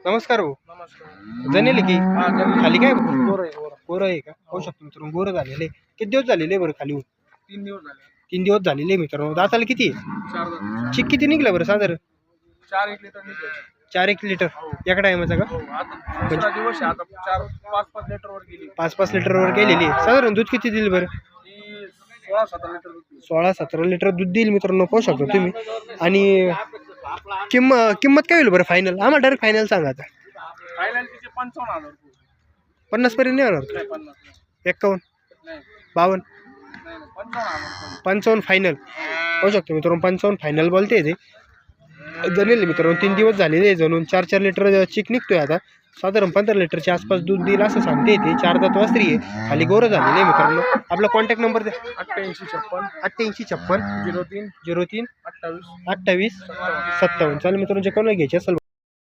नमस्कार भाऊ. नमस्कार. जनेल की हा जमेल. खाली काय गोरं आहे, गोरं. गोरं आहे का? पाहू शकतो मित्रांनो, गोरं झालेले. किती दिवस झालेले बरं खाली होऊन? 3 दिवस झाले. 3 दिवस झालेले मित्रांनो. दाताला किती आहे? 4 दात. चिक किती निघलं बरं साधारण? 4 1 लिटर निघायचे. 4-1 लिटर एका टायमाचा का? हो आता दुसरा दिवस आहे. आता 4 5 लिटर वर गेली. 5-5 लिटरवर गेलेली आहे. साधारण दूध किती दिलं बरं? ती 16-17 लिटर दूध देईल. 16-17 लिटर दूध देईल मित्रांनो, पाहू शकतो तुम्ही. आणि किंमत काय होईल बरं फायनल? आम्हाला डायरेक्ट फायनल सांगा आता. फायनल तिचे 55,000 रुपये. 50 पर्यंत नाही होणार? नाही 50 नाही. 51, नाही 52, नाही 55,000 रुपये. 55 फायनल. पाहू शकतो मित्रांनो, 55 फायनल बोलते ते. जणेल मित्रांनो, 3 दिवस झालेले जणून 4-4 लिटर चिक निघतोय आता. साधारण 15 लिटरच्या आसपास दूध देईल असं सांगते ते. 4 दात वासरी आहे, खाली गोरं झालेले आहे मित्रांनो. आपला कॉन्टॅक्ट नंबर द्या. 88 88 56 03 03 28 28 57. चालेल मित्रांनो, जे कोणाला घ्यायचे असेल